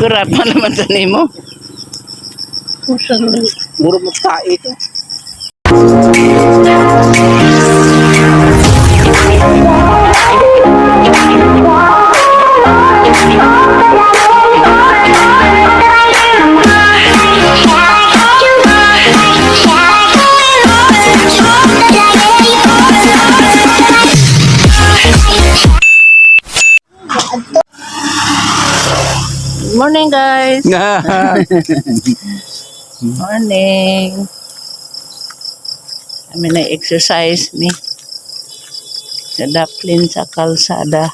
Kurap mo naman sa nimo. Muro mo tae ito. Good morning, guys. Morning. Kami na-exercise ni sa Daplin sa kalsada.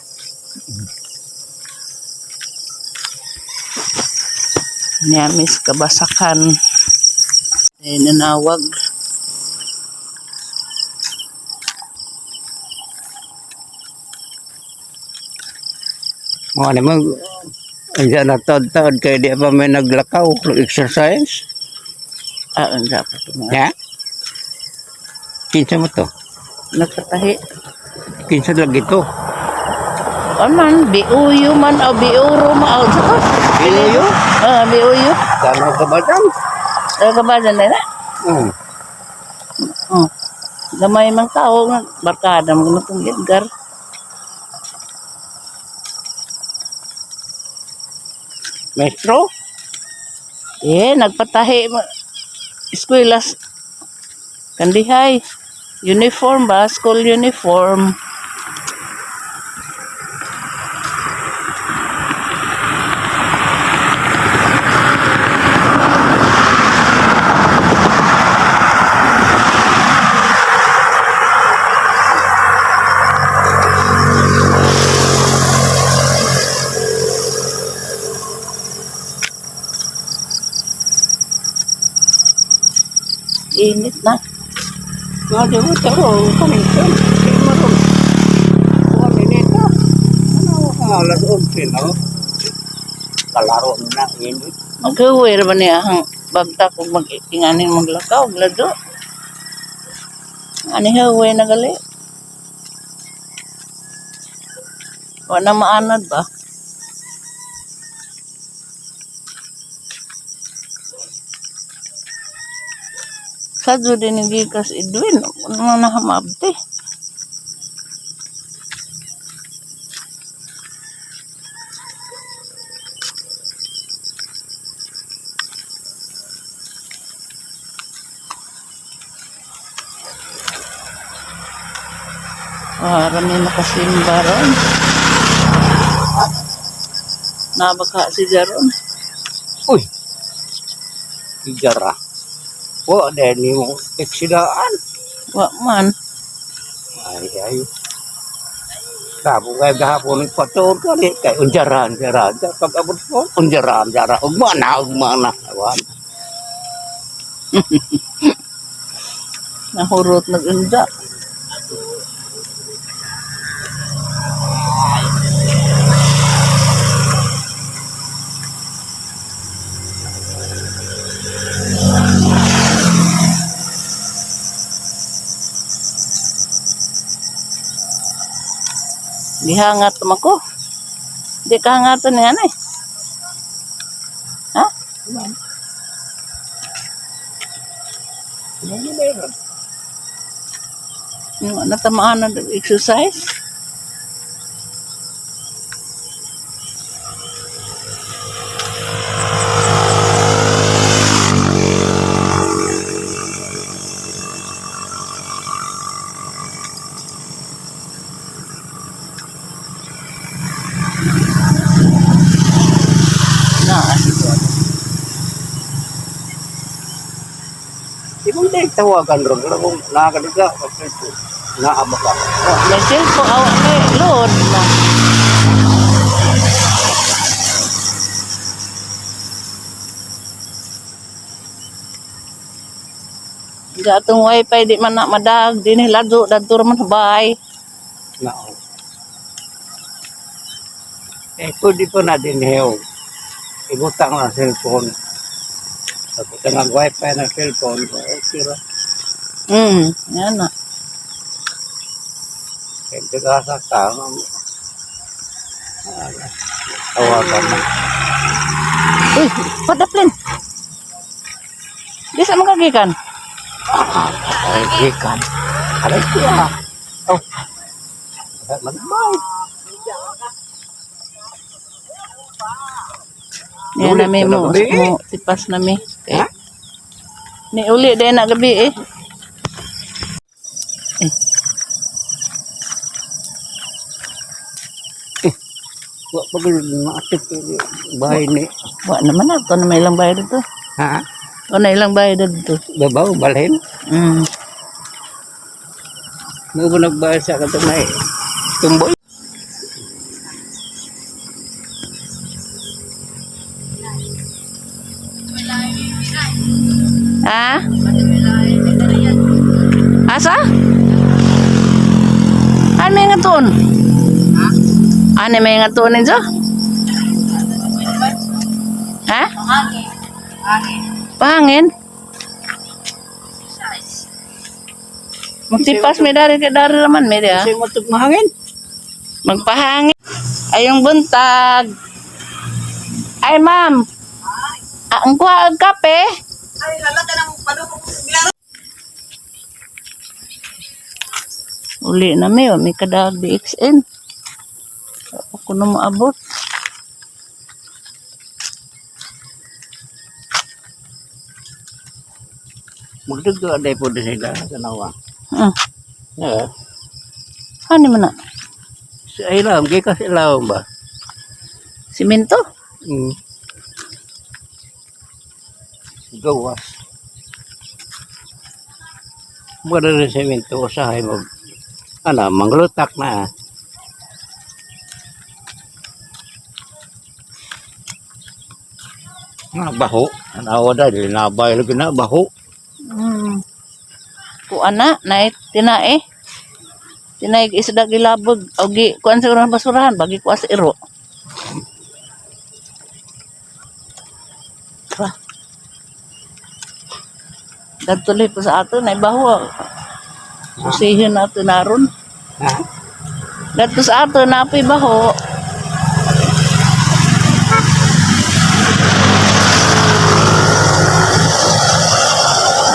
Niyamis kabasakan. Ay nanawag. Mga naman, andyan na taon-taon kaya di pa may naglakaw, exercise. Ang dapat mo. Ya? Kinsa mo to? Nagkatahi. Kinsa lagi to? Man, biuyo man o biuro ma o sa Biuyo? Biuyo. Sana ka ba dyan? Kabadan na na. Hmm. Gamay mang tao nga barkada mo na itong Edgar. Maestro? Nagpatahi eskwela kandihay. Uniform ba? School uniform. Init na. Ada mo taro, kanito. Maron. Kung nito. Ano alas 11 no? Kalaro na init. Mag-aware ba niya ang bagta kung mag-inganin maglakaw, glado. Ani haway na gali. Wala maanad ba? Sadyo din yung gikas Edwin. Ano na hamabte? Rami nakasimba ron. Nabaka si Jaron. Uy! Hijara. O, dahil mo eksidaan. Wa man. Ay. Tapos kaya gahapon ng pator ko ni kay unjaran. Pag abot ko, unjaran. Ugmana. Awan. Nahurot nag-unda. Dihangat naman ko. Di kahangatan ni anay. Ha? Natamaan na exercise? Ibang dahil tawagan ron. Kung nakakaliga, naabak ka. May cellphone, may load na. Gatong wifi di man na madag, di nilado, dadto man sabay. Nao. Pwede pa na din hew. Ibutang na cellphone. Pag ito nag-wifi na cellphone, okay ra. Yan na. Kaya tigasa ka, tawagan na. Uy, padaplin. Di sa magagikan. Ay, ikan. Aray siya. Oh. Magbay. Yan Ulit nami na mo, gabi. mo tipas nami. Okay. Ha? Ni uli din na gabi eh. Wa pagul maatip bahay ni. Wa naman na, ito na may ilang bayad dito. Ha? Ito na ilang bayad dito. Babaw balhin. Mm. Mo nagbayad sa katumay. Tumboy. Ha? Asa? Ano may ngatuon? Ano may ngatuon ninyo? Ha? Pahangin? Magtipas may dari ka dari naman may dia. Kasi matug mahangin. Magpahangin. Ayong buntag. Ay ma'am. Ang kuha ang kape. Ay, lalaka ng padukong bilaro. Uli na may kadag DXN. Ako na maabot. Magdugo aday po din sila sa nawa. Yeah. Ano man na? Si Ailam, kaya kasi Ailam ba? Simento? Hmm. Gawas. Wala rin semento usahay mo. Ano, manglutak na. Baho. Anawa dahil nabay lagi na baho. Kuana na tinae. Tinae isda gilabog. O gi kuan sa urang basurahan bagi kuas iro. Datuloy po sa ato na ibaho. Susihin nato naron. Ha? Dato sa ato na apoy baho.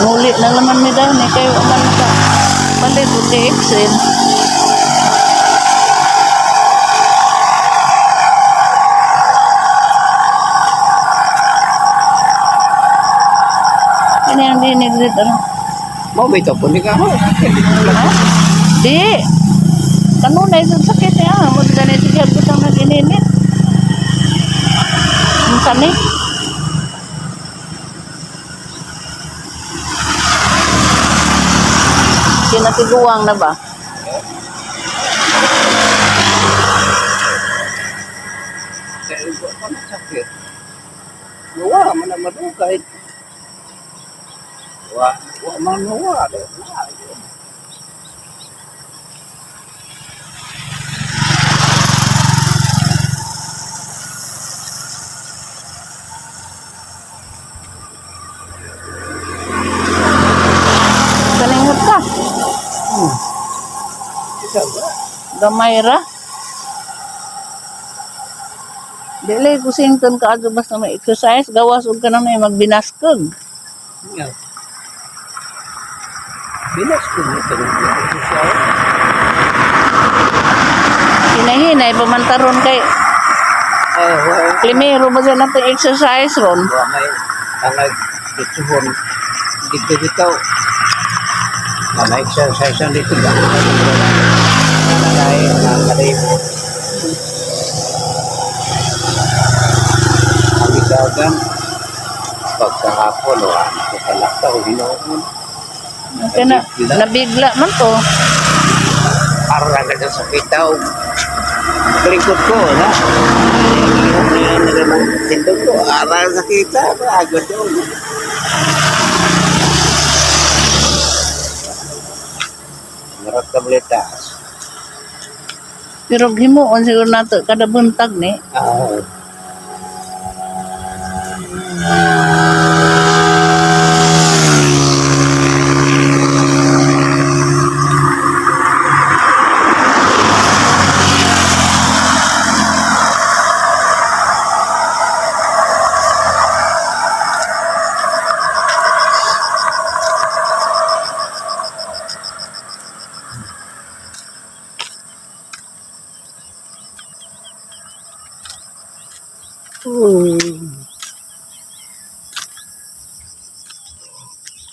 Muli na naman may daw ni kayo aman ka. Palit uti Excel. Ano yung diniglit ano? Mau bito po ni ka ho. Di. Kanunay sa sakit ya. Mo ganit siya butang na gininit. Ang sani. Kinatiguang na ba? Kaya ko pa sakit. Nawa man na madugay. Wa man nawa. Kalingot ka. Gamay ra. Dili kusington ka ado basta may exercise gawas ug kanang may magbinaskog. Yeah. Bilas ko nito. Hinahinay pamantaron kay primero ba sa nato exercise ron. Wa may tanag dituhon dito bitaw. Na exercise ang dito ba? Nanay na kalibo. Ang dagan pagkahapon o ano ko kalaktaw hinoon. Kaya nabigla man to. Parang ka sa bitaw. Lingkod ko na. Tindog ko aral sa kita. Agad doon. Meron tabletas. Pero himuon siguro nato kada buntag ni. Ah.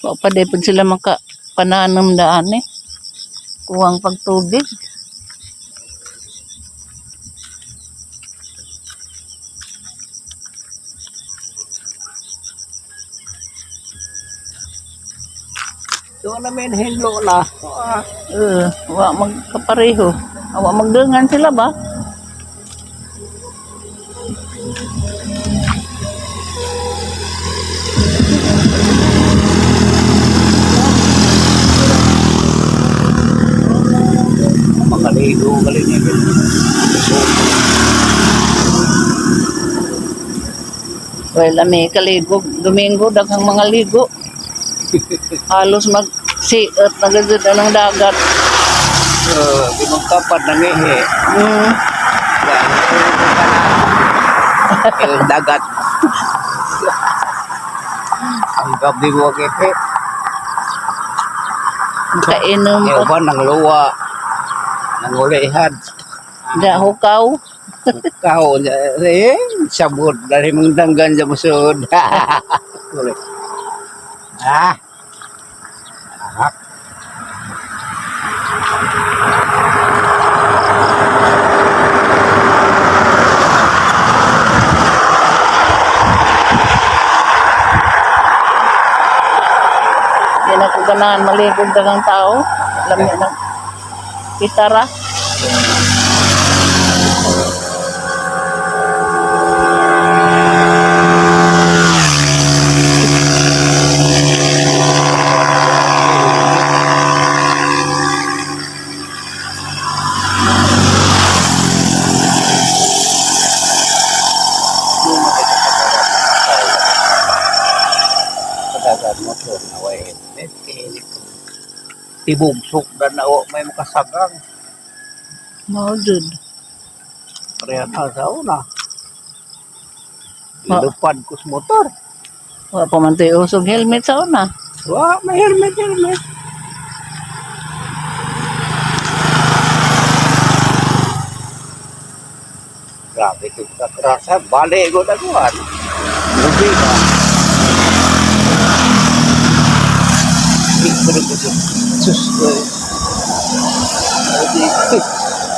Wa pa day pud sila maka pananom daan eh. Kuwang pagtubig. Doon namin hinlo na. Wa magkapareho. Wa magdengan sila ba? Makaligo, kaligo. Well, ami kaligo, Domingo daghang mga ligo. Halos mag-siot na gagod ng dagat. Binungkapan ng ihi. Mm. Yung dagat. Ang gabi mo kipi. Kainom Yung pa. ba ng luwa. Ng ulihan. Da hukaw. Kau sabut dari mengdanggan jam sud. Ah. Di na ko ganahan maligod daghang tao. Alam niyo na. Kitara. Padagan mo to naway. Tibugsok dan nawa may makasagang. Mao jud. Pareha na sa una. Ma- Ilupad ko sa motor. Wa pa man tayo usog helmet sa una. Wah, may helmet. Grabe ito kakrasa. Balik ko na kuhan. Lubi ka. Sus.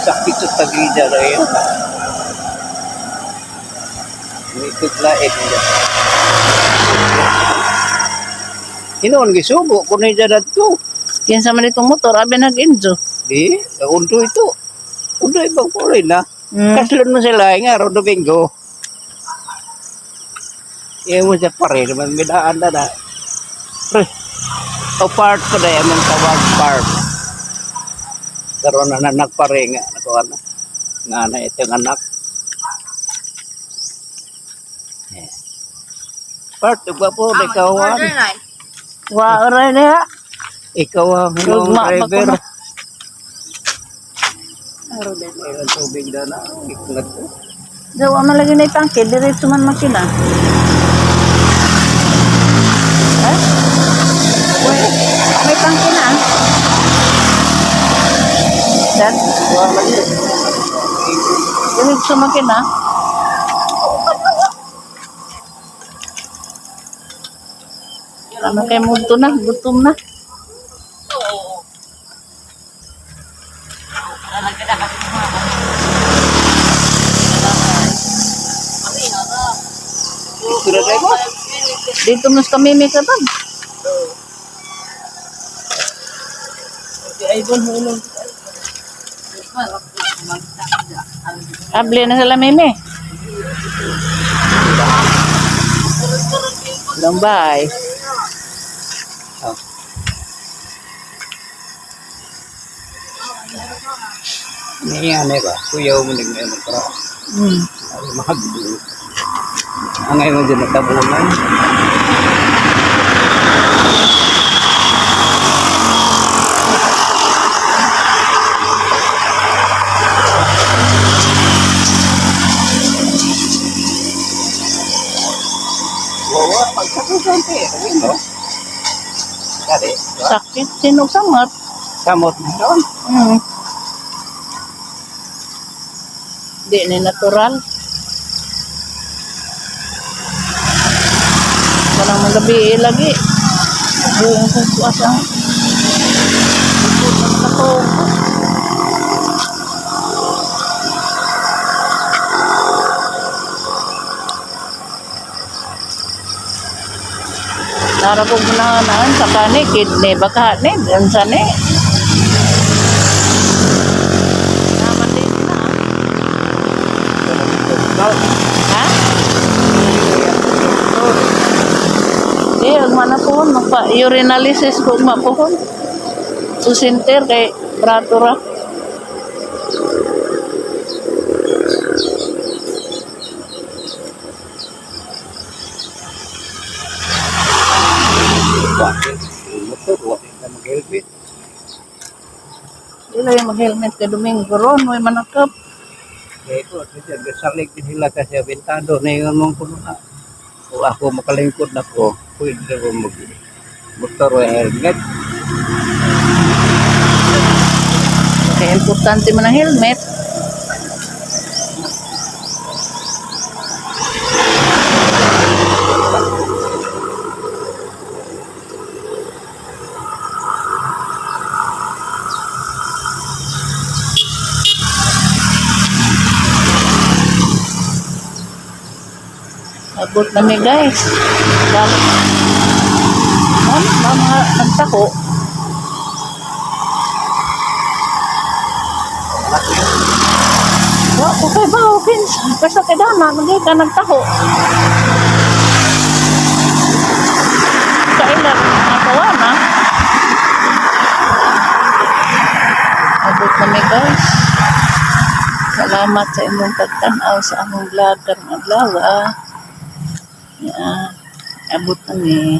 Sakit sa tagida na yun. Ikot lain. Inoon gisubo kung na dyan to. Kinsa man itong motor abi nag-injo. Di, undo ito. Undo ibang kulay na. Mm. Kaslon mo sila nga, ro Domingo. Iya mo siya pare, naman midaan na na. Pre, o part ko na yan, ang tawag part. Karoon na nanak pare nga, nakuha na. Nga na itong anak. Part, ba po, ikaw ang, Wa oray niya. ikaw ang Lugma pa ko driver. na. Mayroon tubig na na, iklat ko. Dawa man lagi na itangke, diretso man makina. Eh? May tangke na. Dad, diretso makina. Ano kay multo na, gutom na. Sudah tayo mo? Dito mas kami may katag. Abli na sila meme. Lambay. Ini aneh ba? Kuyaw mo nagmay mo para. Ay, mahagdo. Ang ngayon mo dyan natabunan. Wawa, pagkakasante. Ayun, no? Kari, Sakit sinong samot. samot mo doon. Di ni natural. Parang magabi lagi. Yung kukuasang. Ako. Nara ko gunaan sa kani, kidney, baka ni, dan sa ni. Naman din na. Ha? Di, mana po, magpa-urinalysis ko po. Susinter kay Bratura. Wakil, motor, wakil ka mag-helmet. Sila yung mag-helmet kay Domingo ron, may manakap. Kaya ito, salig din sila kasi bintado na yung mong kuno na. Kung ako makalingkod na ko, pwede ko mag-motor o helmet. Kaya importante man ang helmet. Abot na mi guys. Mga nagtako. Okay ba? Okay. Basta kay Dana, hindi ka nagtako. Kailan natawa na. Abot na mi guys. Salamat sa inyong pagtanaw sa among vlog karong adlaw. Abot na mi.